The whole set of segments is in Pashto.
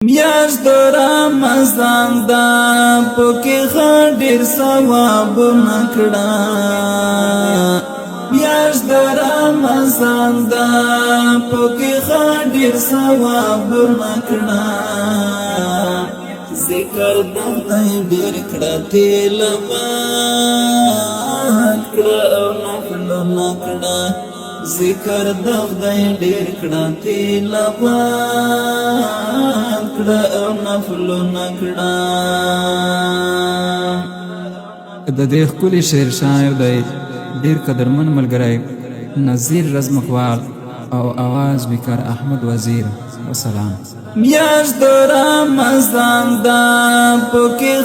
میاشت د رمضان دا پکې ډېر ثوابونه کړه میاشت د رمضان دا پکې ډېر ثوابونه کړه ذکر د خدای ډېر کړه تلاوت کړه او نفلونه کړه ذکر د خدای ډېر کړه تلاوت کړه او نفلونه کړه د دې ښکلي شعر شاعر دی ډېر قدرمن ملګری نظیر رزمخوال او آواز بیکار احمد وزیر وسلام میاشت د رمضان دا پکې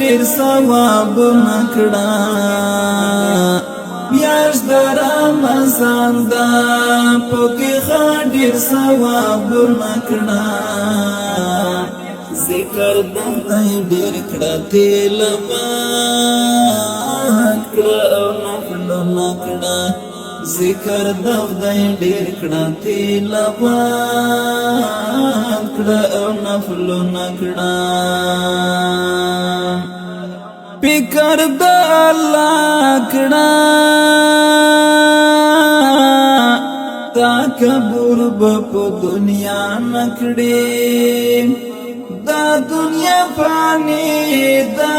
ډېر ثوابونه کړه میاشت د رمضان دا پکې ډېر ثوابونه کړه ذکر د خدای ډېر کړه تلاوت کړه او نفلونه کړه ذکر د خدای ډېر کړه تلاوت کړه او نفلونه کړه فکر د الله کړه تکبر په دنیا نکړي دا دنیا فانی دا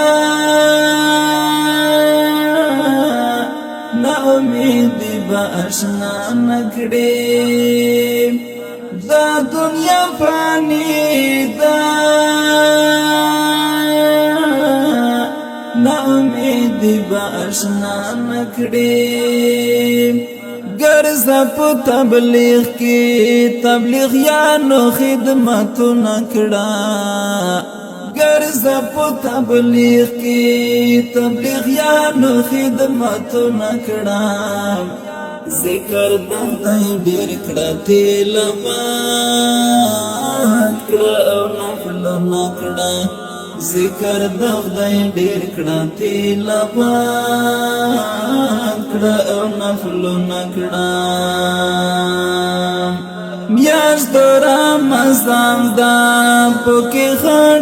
نا امیدی با اشنا نکړي دا دنیا فانی دا نا امیدی با اشنا نکړي ګرځ په تبلیغ کې تبلیغیانو خدمتونه کړه ګرځ په تبلیغ کې تبلیغیانو خدمتونه کړه ذکر د خدای ډېر کړه تلاوت کړه او نفلونه کړه ذکر د خدای ډېر کړه تلاوت کړه او نفلونه کړه میاشت د رمضان دا پکې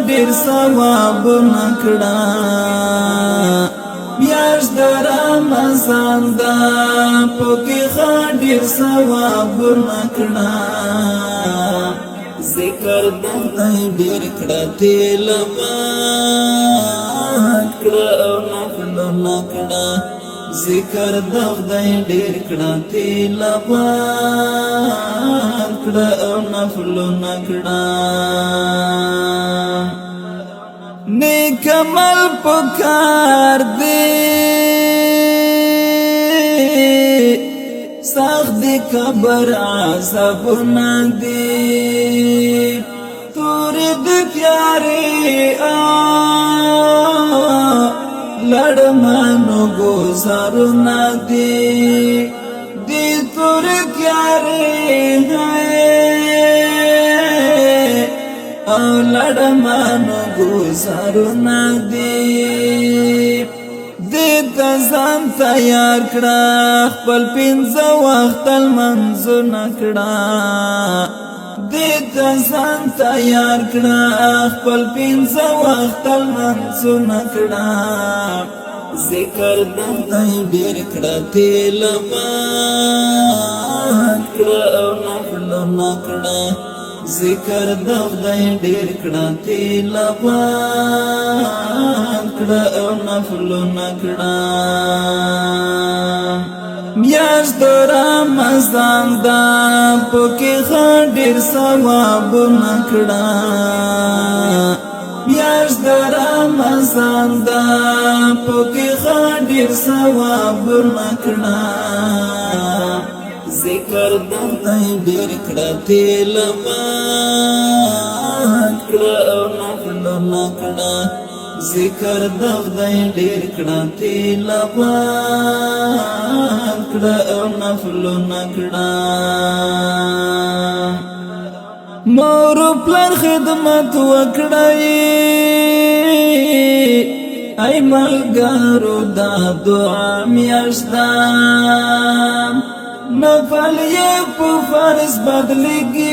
ډېر ثوابونه کړه میاشت د رمضان دا پکې ډېر ثوابونه کړه ذکر د خدای ډېر کړه تلاوت کړه او نفلونه کړه ذکر د خدای ډېر کړه تلاوت کړه او نفلونه کړه نیک عمل پکار دی سخت دی قبر عذابونه دی تور دی تیاری لړمانو گزارونه دی دی تور تیاری او لړمانو گزارونه دی دیتا ځان تیار کړه خپل پنځه وخت لمونځونه کړه دیتا ځان تیار کړه خپل پنځه وخت لمونځونه کړه ذکر د خدای ډېر کړه تلاوت کړه او نفلونه کړه ذکر د خدای ډېر کړه تلاوت کړه او نفلونه کړه میاشت د رمضان دا پکې ډېر ثوابونه کړه میاشت د رمضان دا پکې ډېر ثوابونه کړه ذکر د خدای ډېر کړه تلاوت کړه او نفلونه کړه ذکر د خدای ډېر کړه تلاوت کړه او نفلونه کړه مور پلار خدمت وکړئ ای ملګرو دا دعا میاشت ده نفل یہ پو فرض بدلگی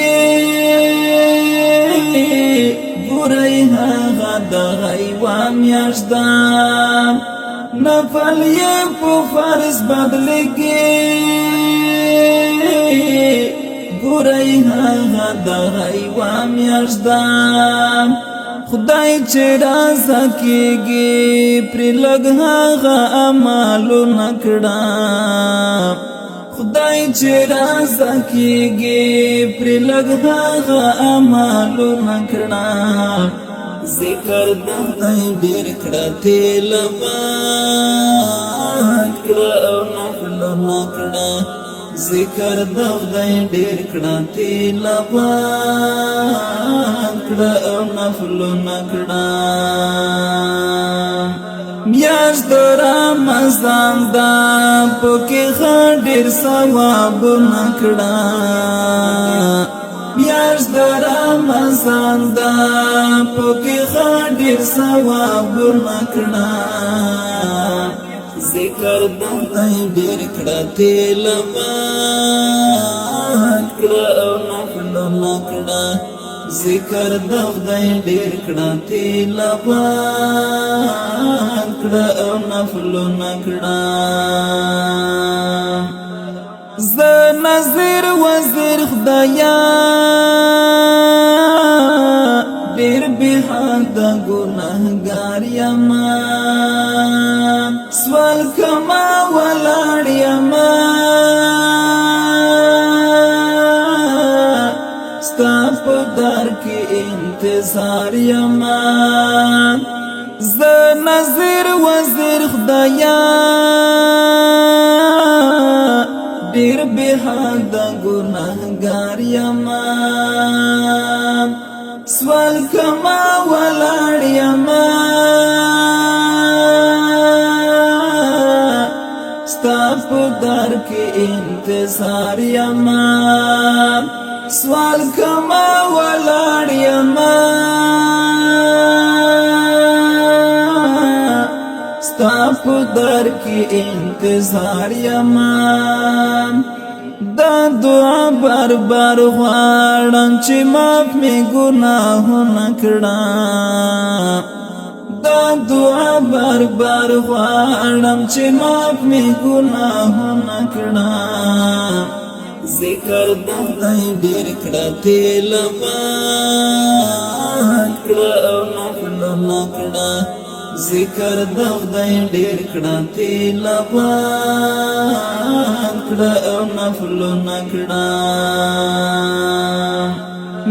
ګورئ هغه دغه یوه میاشت ده نفل یې په فرض بدلېږي ګورئ هغه دغه یوه میاشت ده خدای چې رازه کېږي پرې لږ هغه عملونه کړه خدای چې رازه کېږي پرې لږ هغه عملونه کړه ذکر د خدای ډېر کړه تلاوت کړه او نفلونه کړه ذکر د خدای ډېر کړه تلاوت کړه او نفلونه کړه میاشت د رمضان ده پکې ښه ډېر ثوابونه کړه میاشت د رمضان ده پکې ښه ډېر ثوابونه کړه ذکر د خدای ډېر کړه تلاوت کړه او نفلونه کړه ذکر د خدای ډېر کړه تلاوت کړه او نفلونه کړه زه نذیر وزیر خدایا ډېر بې حده ګنهګار یمه سوال کما ولاړ یمه ستا په در کې انتظار یمه زه نذیر وزیر خدایا ډېر بې حده ګنهګار یمه سوال کما ولاړ یمه ستا په در کې انتظار یمه سوال کما ولاړ یمه ستا په در کې انتظار یمه دا دعا بار بار غواړم چې معاف مې ګناهونه کړه دا دعا بار بار غواړم چې معاف مې ګناهونه کړه ذکر د خدای ډېر کړه تلاوت کړه او نفلونه کړه ذکر د خدای ډېر کړه تلاوت کړه او نفلونه کړه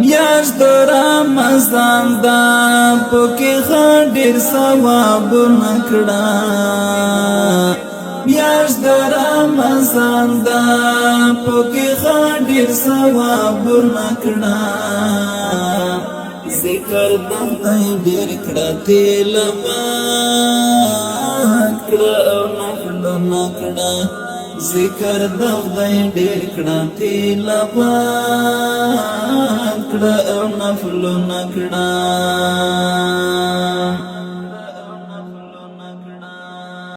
میاشت د رمضان ده پکې ښه ډېر ثوابونه کړه میاشت د رمضان ده پکې ښه ډېر ثوابونه کړه ذکر د خدای ډېر کړه تلاوت کړه او نفلونه کړه ذکر د خدای ډېر کړه تلاوت کړه او نفلونه کړه